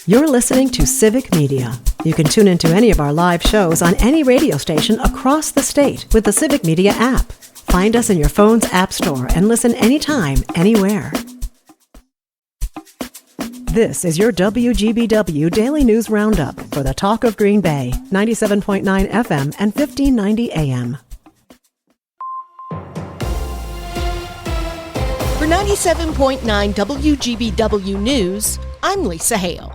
You're listening to Civic Media. You can tune into any of our live shows on any radio station across the state with the Civic Media app. Find us in your phone's app store and listen anytime, anywhere. This is your WGBW Daily News Roundup for the Talk of Green Bay, 97.9 FM and 1590 AM. For 97.9 WGBW News, I'm Lisa Hale.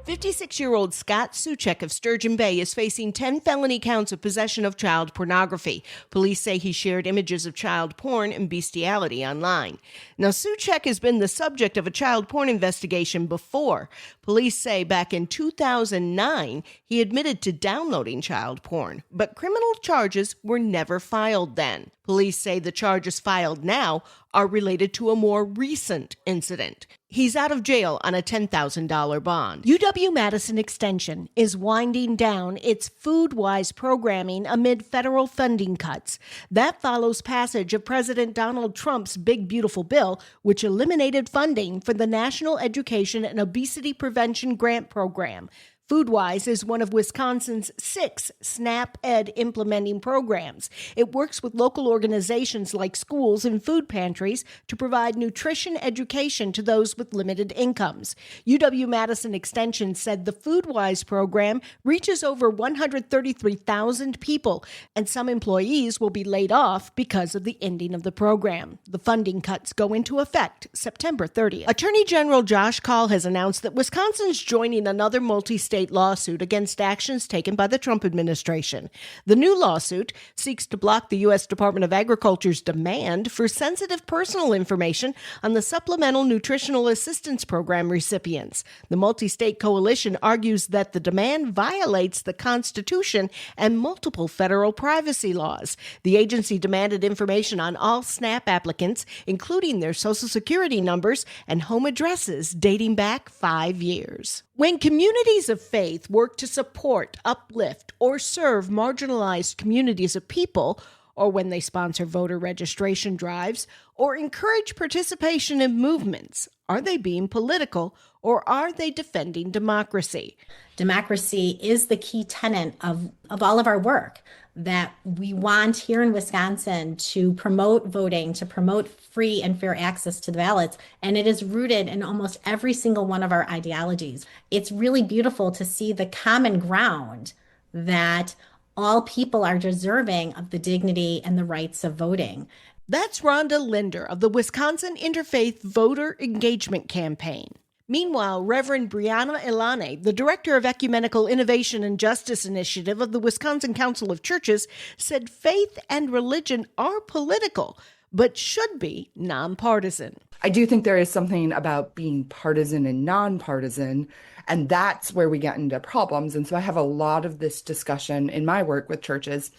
56-year-old Scott Suchek of Sturgeon Bay is facing 10 felony counts of possession of child pornography. Police say he shared images of child porn and bestiality online. Now, Suchek has been the subject of a child porn investigation before. Police say back in 2009, he admitted to downloading child porn, but criminal charges were never filed then. Police say the charges filed now are related to a more recent incident. He's out of jail on a $10,000 bond. UW-Madison Extension is winding down its food-wise programming amid federal funding cuts. That follows passage of President Donald Trump's Big Beautiful Bill, which eliminated funding for the National Education and Obesity Prevention Grant Program. FoodWise is one of Wisconsin's 6 SNAP-Ed implementing programs. It works with local organizations like schools and food pantries to provide nutrition education to those with limited incomes. UW-Madison Extension said the FoodWise program reaches over 133,000 people, and some employees will be laid off because of the ending of the program. The funding cuts go into effect September 30th. Attorney General Josh Kaul has announced that Wisconsin's joining another multi-state lawsuit against actions taken by the Trump administration. The new lawsuit seeks to block the U.S. Department of Agriculture's demand for sensitive personal information on the Supplemental Nutritional Assistance Program recipients. The multi-state coalition argues that the demand violates the Constitution and multiple federal privacy laws. The agency demanded information on all SNAP applicants, including their Social Security numbers and home addresses dating back 5 years. When communities of faith work to support, uplift, or serve marginalized communities of people, or when they sponsor voter registration drives, or encourage participation in movements, are they being political, or are they defending democracy? Democracy is the key tenet of all of our work, that we want here in Wisconsin to promote voting, to promote free and fair access to the ballots, and it is rooted in almost every single one of our ideologies. It's really beautiful to see the common ground that all people are deserving of the dignity and the rights of voting. That's Rhonda Linder of the Wisconsin Interfaith Voter Engagement Campaign. Meanwhile, Reverend Brianna Ilane, the Director of Ecumenical Innovation and Justice Initiative of the Wisconsin Council of Churches, said faith and religion are political, but should be nonpartisan. I do think there is something about being partisan and nonpartisan, and that's where we get into problems. And so I have a lot of this discussion in my work with churches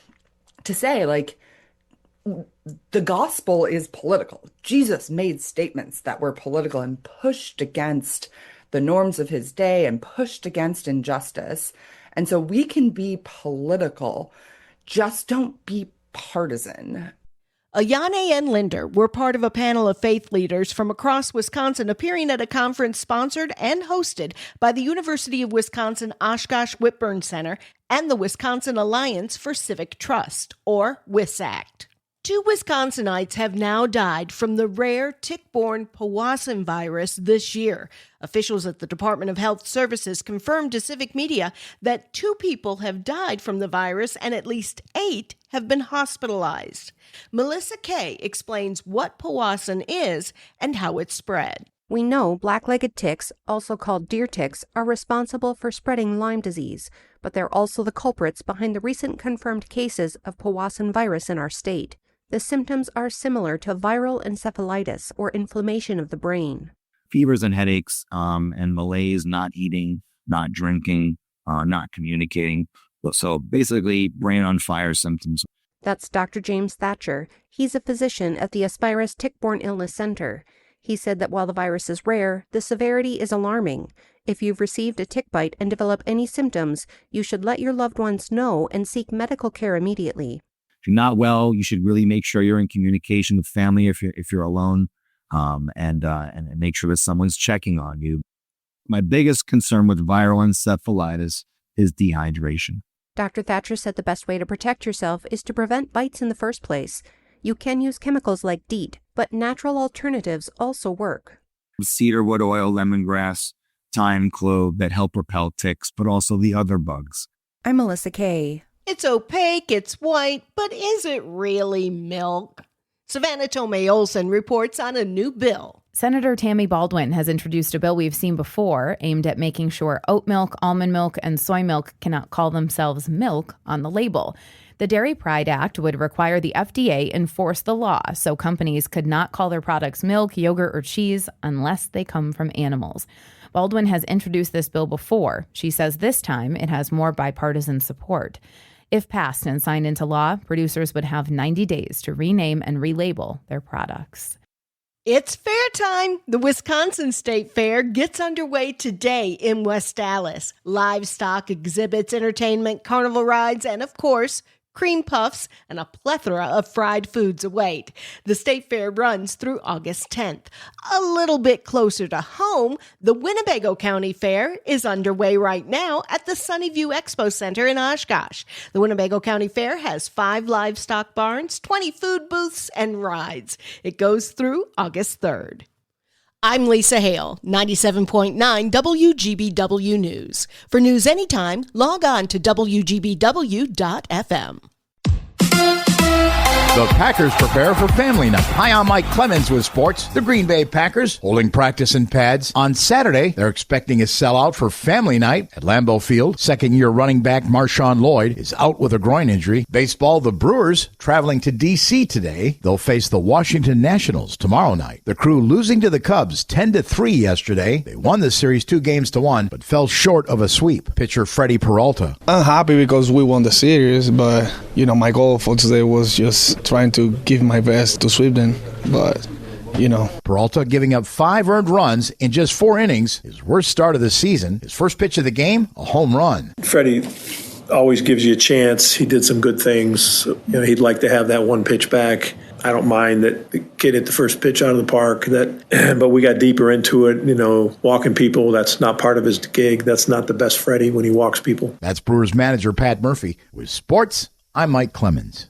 to say, like, the gospel is political. Jesus made statements that were political and pushed against the norms of his day and pushed against injustice. And so we can be political, just don't be partisan. Ayane and Linder were part of a panel of faith leaders from across Wisconsin appearing at a conference sponsored and hosted by the University of Wisconsin Oshkosh Whitburn Center and the Wisconsin Alliance for Civic Trust, or WISACT. 2 Wisconsinites have now died from the rare tick-borne Powassan virus this year. Officials at the Department of Health Services confirmed to Civic Media that 2 people have died from the virus and at least 8 have been hospitalized. Melissa Kay explains what Powassan is and how it spread. We know black-legged ticks, also called deer ticks, are responsible for spreading Lyme disease, but they're also the culprits behind the recent confirmed cases of Powassan virus in our state. The symptoms are similar to viral encephalitis or inflammation of the brain. Fevers and headaches, and malaise, not eating, not drinking, not communicating. So basically brain on fire symptoms. That's Dr. James Thatcher. He's a physician at the Aspirus Tick-Borne Illness Center. He said that while the virus is rare, the severity is alarming. If you've received a tick bite and develop any symptoms, you should let your loved ones know and seek medical care immediately. If you're not well, you should really make sure you're in communication with family if you're alone, and make sure that someone's checking on you. My biggest concern with viral encephalitis is dehydration. Dr. Thatcher said the best way to protect yourself is to prevent bites in the first place. You can use chemicals like DEET, but natural alternatives also work. Cedarwood oil, lemongrass, thyme, clove that help repel ticks, but also the other bugs. I'm Melissa Kay. It's opaque, it's white, but is it really milk? Savannah Tomei Olson reports on a new bill. Senator Tammy Baldwin has introduced a bill we've seen before aimed at making sure oat milk, almond milk, and soy milk cannot call themselves milk on the label. The Dairy Pride Act would require the FDA enforce the law so companies could not call their products milk, yogurt, or cheese unless they come from animals. Baldwin has introduced this bill before. She says this time it has more bipartisan support. If passed and signed into law, producers would have 90 days to rename and relabel their products. It's fair time. The Wisconsin State Fair gets underway today in West Dallas. Livestock exhibits, entertainment, carnival rides, and of course, cream puffs and a plethora of fried foods await. The State Fair runs through August 10th. A little bit closer to home, the Winnebago County Fair is underway right now at the Sunnyview Expo Center in Oshkosh. The Winnebago County Fair has 5 livestock barns, 20 food booths, and rides. It goes through August 3rd. I'm Lisa Hale, 97.9 WGBW News. For news anytime, log on to WGBW.FM. The Packers prepare for family night. Hi, I'm Mike Clemens with sports. The Green Bay Packers holding practice in pads. On Saturday, they're expecting a sellout for family night at Lambeau Field. Second-year running back Marshawn Lloyd is out with a groin injury. Baseball, the Brewers traveling to D.C. today. They'll face the Washington Nationals tomorrow night. The Crew losing to the Cubs 10-3 yesterday. They won the series 2-1, but fell short of a sweep. Pitcher Freddie Peralta. I'm happy because we won the series, but, my goal for today was just trying to give my best to sweep them, but, Peralta giving up 5 earned runs in just 4 innings, his worst start of the season. His first pitch of the game, a home run. Freddie always gives you a chance. He did some good things. He'd like to have that one pitch back. I don't mind that the kid hit the first pitch out of the park, but we got deeper into it. Walking people, that's not part of his gig. That's not the best Freddie when he walks people. That's Brewers manager Pat Murphy. With sports, I'm Mike Clemens.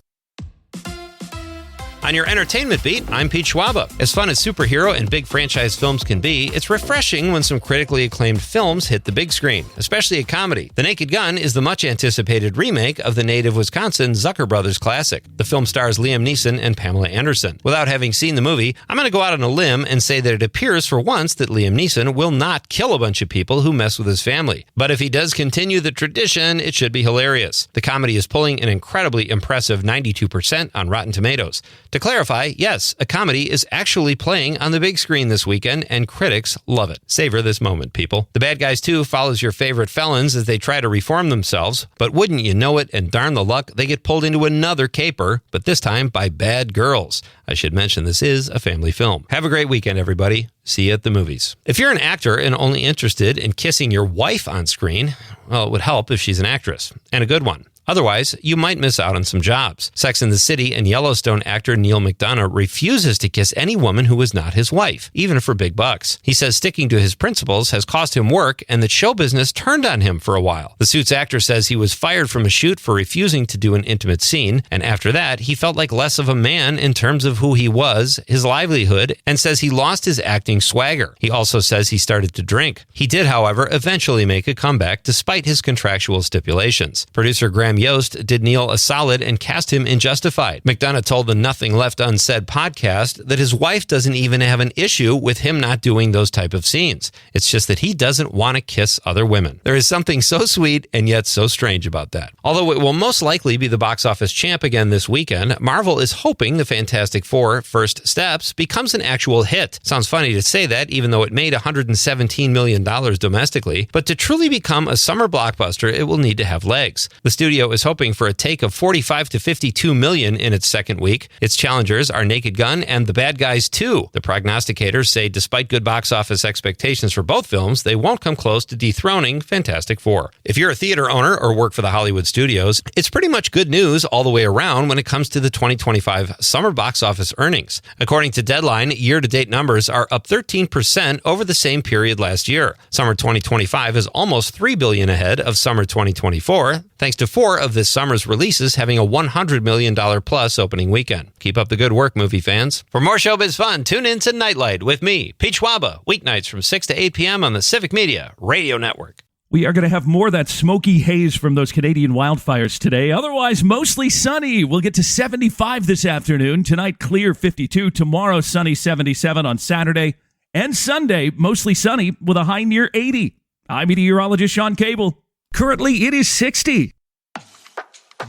On your entertainment beat, I'm Pete Schwaba. As fun as superhero and big franchise films can be, it's refreshing when some critically acclaimed films hit the big screen, especially a comedy. The Naked Gun is the much-anticipated remake of the native Wisconsin Zucker Brothers classic. The film stars Liam Neeson and Pamela Anderson. Without having seen the movie, I'm going to go out on a limb and say that it appears for once that Liam Neeson will not kill a bunch of people who mess with his family. But if he does continue the tradition, it should be hilarious. The comedy is pulling an incredibly impressive 92% on Rotten Tomatoes. To clarify, yes, a comedy is actually playing on the big screen this weekend, and critics love it. Savor this moment, people. The Bad Guys 2 follows your favorite felons as they try to reform themselves, but wouldn't you know it, and darn the luck, they get pulled into another caper, but this time by bad girls. I should mention this is a family film. Have a great weekend, everybody. See you at the movies. If you're an actor and only interested in kissing your wife on screen, well, it would help if she's an actress, and a good one. Otherwise, you might miss out on some jobs. Sex and the City and Yellowstone actor Neil McDonough refuses to kiss any woman who is not his wife, even for big bucks. He says sticking to his principles has cost him work and that show business turned on him for a while. The Suits actor says he was fired from a shoot for refusing to do an intimate scene, and after that, he felt like less of a man in terms of who he was, his livelihood, and says he lost his acting swagger. He also says he started to drink. He did, however, eventually make a comeback despite his contractual stipulations. Producer Graham Yost did Neil a solid and cast him in Justified. McDonough told the Nothing Left Unsaid podcast that his wife doesn't even have an issue with him not doing those type of scenes. It's just that he doesn't want to kiss other women. There is something so sweet and yet so strange about that. Although it will most likely be the box office champ again this weekend, Marvel is hoping the Fantastic Four First Steps becomes an actual hit. Sounds funny to say that, even though it made $117 million domestically, but to truly become a summer blockbuster, it will need to have legs. The studio Studio is hoping for a take of 45 to 52 million in its second week. Its challengers are Naked Gun and The Bad Guys 2. The prognosticators say despite good box office expectations for both films, they won't come close to dethroning Fantastic Four. If you're a theater owner or work for the Hollywood studios, it's pretty much good news all the way around when it comes to the 2025 summer box office earnings. According to Deadline, year-to-date numbers are up 13% over the same period last year. Summer 2025 is almost $3 billion ahead of summer 2024, thanks to 4 of this summer's releases having a $100 million plus opening weekend. Keep up the good work, movie fans. For more showbiz fun, tune in to Nightlight with me, Pete Schwaba, weeknights from 6 to 8 p.m. on the Civic Media Radio Network. We are going to have more of that smoky haze from those Canadian wildfires today. Otherwise, mostly sunny. We'll get to 75 this afternoon. Tonight, clear 52. Tomorrow, sunny 77 on Saturday. And Sunday, mostly sunny with a high near 80. I'm meteorologist Sean Cable. Currently, it is 60.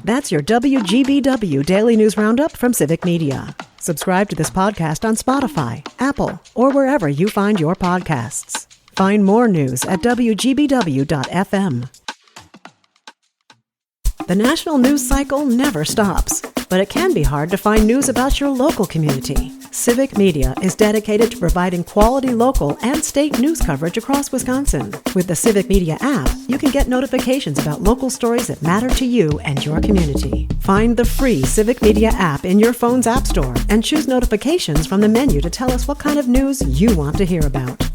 That's your WGBW Daily News Roundup from Civic Media. Subscribe to this podcast on Spotify, Apple, or wherever you find your podcasts. Find more news at WGBW.FM. The national news cycle never stops, but it can be hard to find news about your local community. Civic Media is dedicated to providing quality local and state news coverage across Wisconsin. With the Civic Media app, you can get notifications about local stories that matter to you and your community. Find the free Civic Media app in your phone's app store and choose notifications from the menu to tell us what kind of news you want to hear about.